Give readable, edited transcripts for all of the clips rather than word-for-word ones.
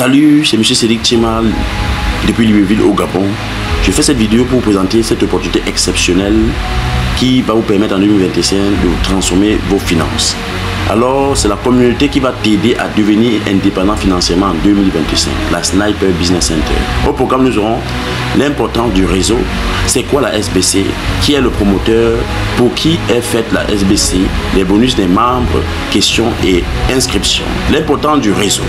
Salut, c'est M. Cédric Tchimal depuis Libreville au Gabon. Je fais cette vidéo pour vous présenter cette opportunité exceptionnelle qui va vous permettre en 2025 de transformer vos finances. Alors, c'est la communauté qui va t'aider à devenir indépendant financièrement en 2025, la Sniper Business Center. Au programme, nous aurons l'importance du réseau, c'est quoi la SBC, qui est le promoteur, pour qui est faite la SBC, les bonus des membres, questions et inscriptions. L'importance du réseau.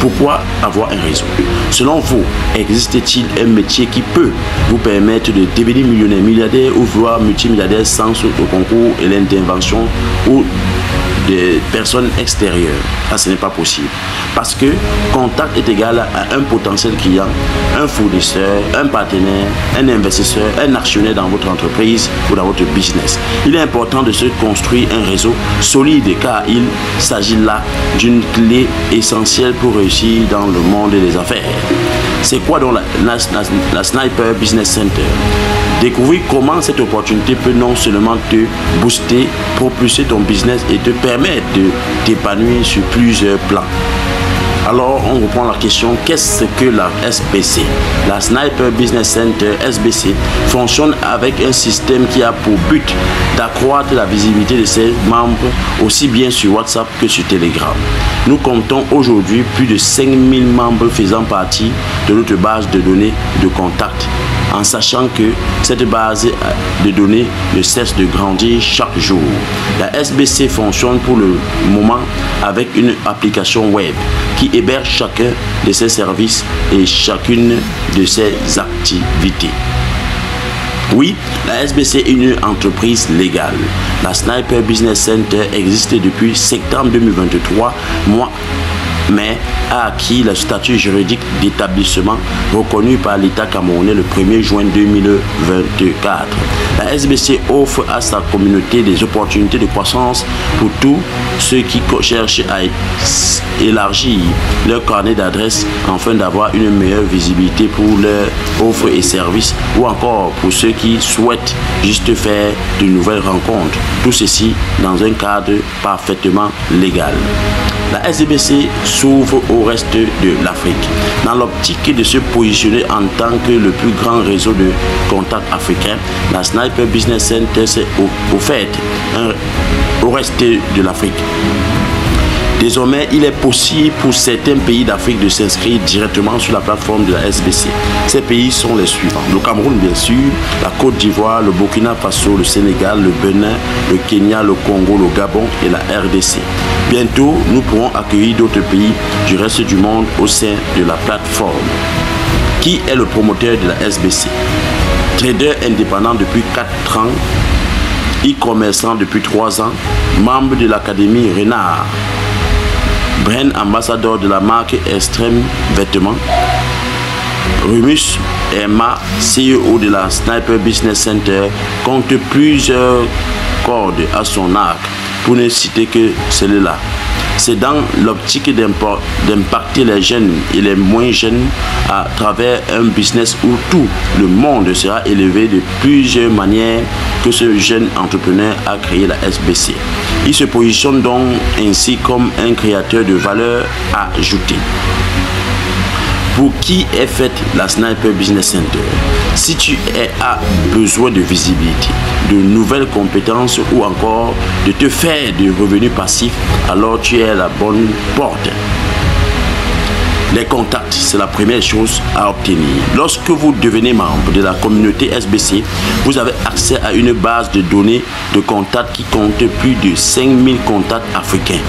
Pourquoi avoir un réseau? Selon vous, existe-t-il un métier qui peut vous permettre de devenir millionnaire, milliardaire ou voire multimilliardaire sans le concours et l'intervention ou des personnes extérieures? Ce n'est pas possible. Parce que contact est égal à un potentiel client, un fournisseur, un partenaire, un investisseur, un actionnaire dans votre entreprise ou dans votre business. Il est important de se construire un réseau solide car il s'agit là d'une clé essentielle pour réussir dans le monde des affaires. C'est quoi donc la Sniper Business Center? Découvrir comment cette opportunité peut non seulement te booster, propulser ton business et te permettre de t'épanouir sur plusieurs plans. Alors, on reprend la question, qu'est-ce que la SBC? La Sniper Business Center SBC fonctionne avec un système qui a pour but d'accroître la visibilité de ses membres aussi bien sur WhatsApp que sur Telegram. Nous comptons aujourd'hui plus de 5000 membres faisant partie de notre base de données de contact, en sachant que cette base de données ne cesse de grandir chaque jour. La SBC fonctionne pour le moment avec une application web qui héberge chacun de ses services et chacune de ses activités. Oui, la SBC est une entreprise légale. La Sniper Business Center existe depuis septembre 2023, mais a acquis le statut juridique d'établissement reconnu par l'État camerounais le 1er juin 2024. La SBC offre à sa communauté des opportunités de croissance pour tous ceux qui cherchent à élargir leur carnet d'adresses afin d'avoir une meilleure visibilité pour leurs offres et services ou encore pour ceux qui souhaitent juste faire de nouvelles rencontres. Tout ceci dans un cadre parfaitement légal. La SBC s'ouvre au reste de l'Afrique. Dans l'optique de se positionner en tant que le plus grand réseau de contacts africains, la Sniper Business Center s'est offerte au reste de l'Afrique. Désormais, il est possible pour certains pays d'Afrique de s'inscrire directement sur la plateforme de la SBC. Ces pays sont les suivants: le Cameroun bien sûr, la Côte d'Ivoire, le Burkina Faso, le Sénégal, le Bénin, le Kenya, le Congo, le Gabon et la RDC. Bientôt, nous pourrons accueillir d'autres pays du reste du monde au sein de la plateforme. Qui est le promoteur de la SBC? Trader indépendant depuis 4 ans, e-commerçant depuis 3 ans, membre de l'Académie Renard, brand ambassadeur de la marque Extrême Vêtements, Rumus Emma, CEO de la Sniper Business Center, compte plusieurs cordes à son arc, pour ne citer que celle-là. C'est dans l'optique d'impacter les jeunes et les moins jeunes à travers un business où tout le monde sera élevé de plusieurs manières que ce jeune entrepreneur a créé la SBC. Il se positionne donc ainsi comme un créateur de valeur ajoutée. Pour qui est faite la Sniper Business Center? Si tu as besoin de visibilité, de nouvelles compétences ou encore de te faire des revenus passifs, alors tu es à la bonne porte. Les contacts, c'est la première chose à obtenir. Lorsque vous devenez membre de la communauté SBC, vous avez accès à une base de données de contacts qui compte plus de 5000 contacts africains.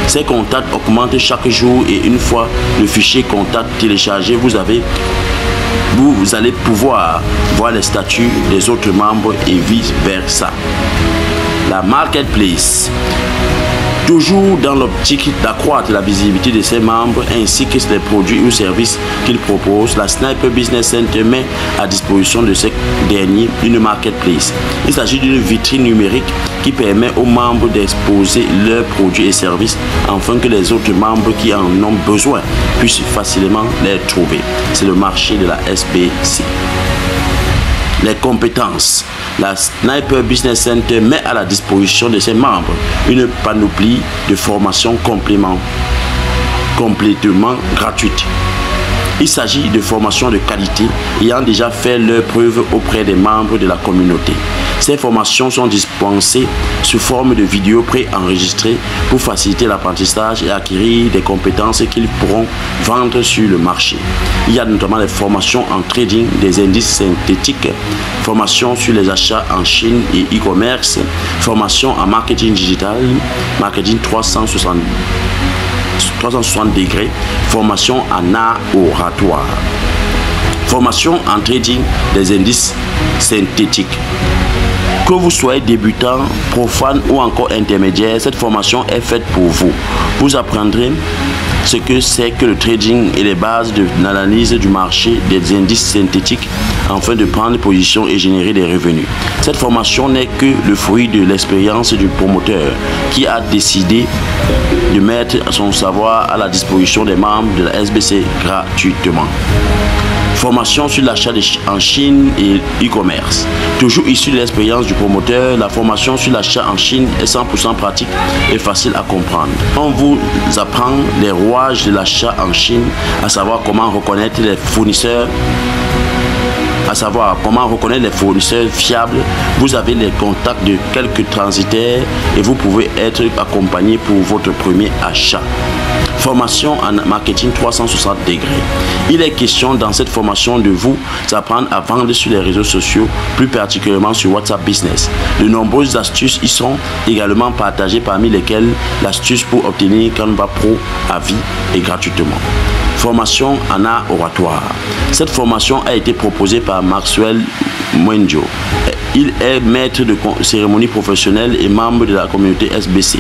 Ces contacts augmentent chaque jour et une fois le fichier contact téléchargé, vous allez pouvoir voir les statuts des autres membres et vice versa. La marketplace. Toujours dans l'optique d'accroître la visibilité de ses membres ainsi que les produits ou services qu'ils proposent, la Sniper Business Center met à disposition de ces derniers une marketplace. Il s'agit d'une vitrine numérique qui permet aux membres d'exposer leurs produits et services afin que les autres membres qui en ont besoin puissent facilement les trouver. C'est le marché de la SBC. Les compétences. La Sniper Business Center met à la disposition de ses membres une panoplie de formations complémentaires complètement gratuite. Il s'agit de formations de qualité ayant déjà fait leur preuve auprès des membres de la communauté. Ces formations sont dispensées sous forme de vidéos préenregistrées pour faciliter l'apprentissage et acquérir des compétences qu'ils pourront vendre sur le marché. Il y a notamment les formations en trading des indices synthétiques, formations sur les achats en Chine et e-commerce, formations en marketing digital, marketing 360 degrés, formation en art oratoire, formation en trading des indices synthétiques. Que vous soyez débutant, profane ou encore intermédiaire, cette formation est faite pour vous. Vous apprendrez ce que c'est que le trading et les bases de l'analyse du marché des indices synthétiques afin de prendre position et générer des revenus. Cette formation n'est que le fruit de l'expérience du promoteur qui a décidé de mettre son savoir à la disposition des membres de la SBC gratuitement. Formation sur l'achat en Chine et e-commerce. Toujours issue de l'expérience du promoteur, la formation sur l'achat en Chine est 100% pratique et facile à comprendre. On vous apprend les rouages de l'achat en Chine, à savoir comment reconnaître les fournisseurs, fiables. Vous avez les contacts de quelques transitaires et vous pouvez être accompagné pour votre premier achat. Formation en marketing 360 degrés. Il est question dans cette formation de vous apprendre à vendre sur les réseaux sociaux, plus particulièrement sur WhatsApp Business. De nombreuses astuces y sont également partagées, parmi lesquelles l'astuce pour obtenir Canva Pro à vie et gratuitement. Formation en art oratoire. Cette formation a été proposée par Maxwell Mwenjo. Il est maître de cérémonie professionnelle et membre de la communauté SBC.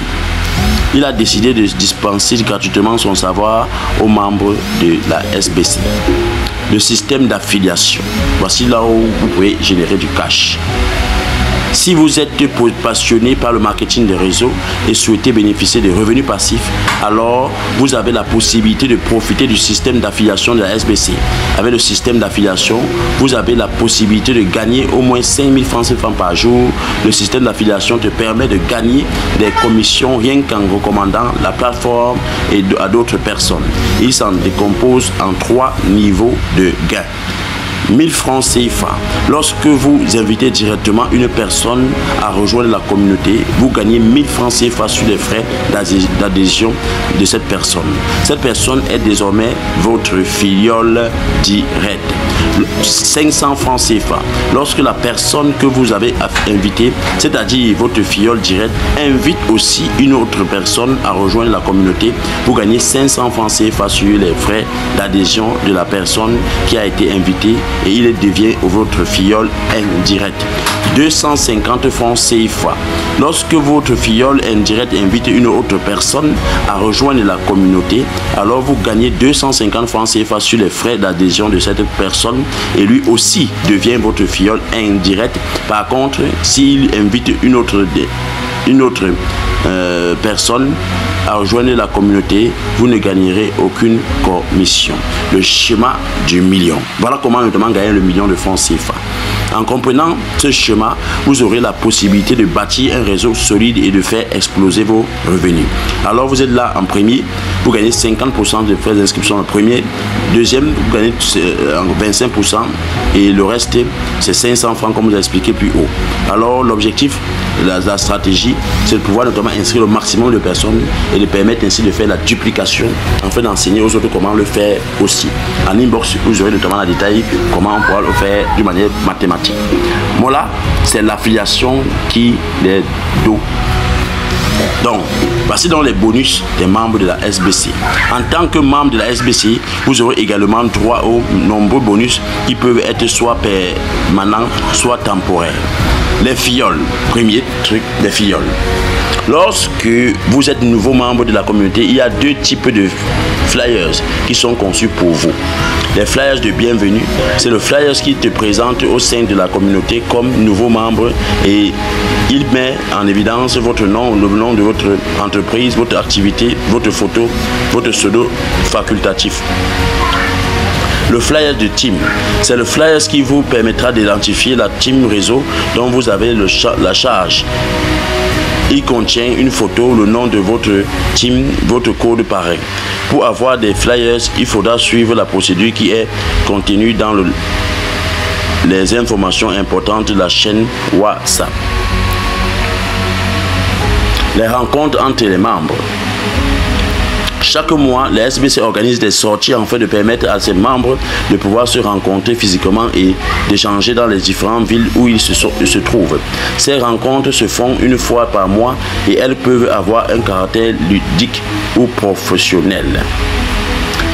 Il a décidé de dispenser gratuitement son savoir aux membres de la SBC. Le système d'affiliation. Voici là où vous pouvez générer du cash. Si vous êtes passionné par le marketing des réseaux et souhaitez bénéficier de revenus passifs, alors vous avez la possibilité de profiter du système d'affiliation de la SBC. Avec le système d'affiliation, vous avez la possibilité de gagner au moins 5000 francs CFA par jour. Le système d'affiliation te permet de gagner des commissions rien qu'en recommandant la plateforme à d'autres personnes. Il s'en décompose en 3 niveaux de gains. 1000 francs CFA. Lorsque vous invitez directement une personne à rejoindre la communauté, vous gagnez 1000 francs CFA sur les frais d'adhésion de cette personne. Cette personne est désormais votre filleule directe. 500 francs CFA. Lorsque la personne que vous avez invitée, c'est-à-dire votre filleule directe, invite aussi une autre personne à rejoindre la communauté, vous gagnez 500 francs CFA sur les frais d'adhésion de la personne qui a été invitée et il devient votre filleule indirecte. 250 francs CFA. Lorsque votre filleule indirecte invite une autre personne à rejoindre la communauté, alors vous gagnez 250 francs CFA sur les frais d'adhésion de cette personne et lui aussi devient votre filleule indirecte. Par contre, s'il invite une autre personne à rejoindre la communauté, vous ne gagnerez aucune commission. Le schéma du million. Voilà comment notamment gagner le million de francs CFA. En comprenant ce schéma, vous aurez la possibilité de bâtir un réseau solide et de faire exploser vos revenus. Alors vous êtes là en premier, vous gagnez 50% de frais d'inscription en premier. Deuxième, vous gagnez 25% et le reste, c'est 500 francs comme vous avez expliqué plus haut. Alors l'objectif, la stratégie, c'est de pouvoir notamment inscrire le maximum de personnes et de permettre ainsi de faire la duplication afin d'enseigner aux autres comment le faire aussi. En inbox, vous aurez notamment la détail comment on pourra le faire d'une manière mathématique. Voilà, c'est l'affiliation qui est d'eau. Donc, voici donc les bonus des membres de la SBC. En tant que membre de la SBC, vous aurez également droit aux nombreux bonus qui peuvent être soit permanents, soit temporaires. Les filleuls, premier truc, les filleuls. Lorsque vous êtes nouveau membre de la communauté, il y a 2 types de flyers qui sont conçus pour vous. Les flyers de bienvenue, c'est le flyers qui te présente au sein de la communauté comme nouveau membre et il met en évidence votre nom, le nom de votre entreprise, votre activité, votre photo, votre pseudo facultatif. Le flyer de team, c'est le flyer qui vous permettra d'identifier la team réseau dont vous avez la charge Il contient une photo, le nom de votre team, votre code parrain. Pour avoir des flyers, il faudra suivre la procédure qui est contenue dans les informations importantes de la chaîne WhatsApp. Les rencontres entre les membres. Chaque mois, la SBC organise des sorties afin de permettre à ses membres de pouvoir se rencontrer physiquement et d'échanger dans les différentes villes où ils se trouvent. Ces rencontres se font une fois par mois et elles peuvent avoir un caractère ludique ou professionnel.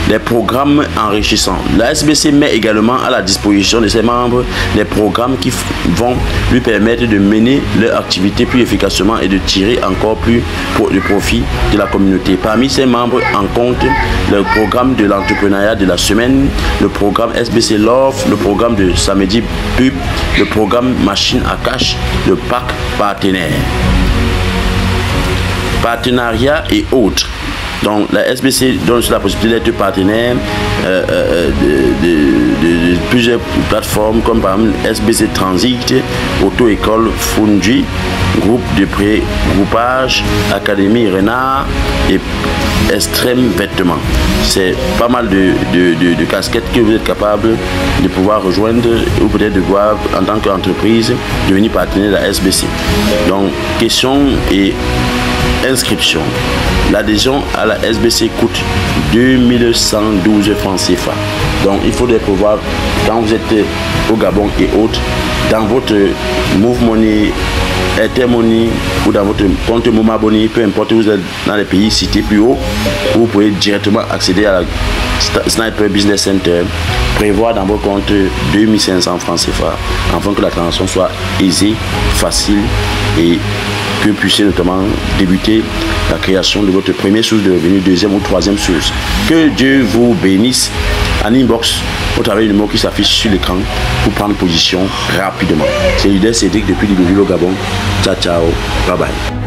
Les programmes enrichissants. La SBC met également à la disposition de ses membres des programmes qui vont lui permettre de mener leur activité plus efficacement et de tirer encore plus de profit de la communauté. Parmi ses membres, on compte le programme de l'entrepreneuriat de la semaine, le programme SBC Love, le programme de samedi pub, le programme machine à cash, le pack partenaire. Partenariat et autres. Donc la SBC donne la possibilité d'être partenaire de plusieurs plateformes comme par exemple SBC Transit, Auto-École Fungi, Groupe de pré-groupage, Académie Renard et Extrême Vêtements. C'est pas mal de casquettes que vous êtes capable de pouvoir rejoindre ou peut-être de voir en tant qu'entreprise devenir partenaire de la SBC. Donc question et inscription. L'adhésion à la SBC coûte 2112 francs CFA. Donc il faudrait prévoir quand vous êtes au Gabon et autres, dans votre Move Money, Airtel Money ou dans votre compte Momo Money, peu importe où vous êtes dans les pays cités plus haut, vous pouvez directement accéder à la Sniper Business Center, prévoir dans votre compte 2500 francs CFA afin que la transaction soit aisée, facile et que vous puissiez notamment débuter la création de votre première source de revenus, deuxième ou troisième source. Que Dieu vous bénisse. En inbox, au travers du numéro qui s'affiche sur l'écran pour prendre position rapidement. C'est Leader Cédric depuis Libreville au Gabon. Ciao, ciao. Bye bye.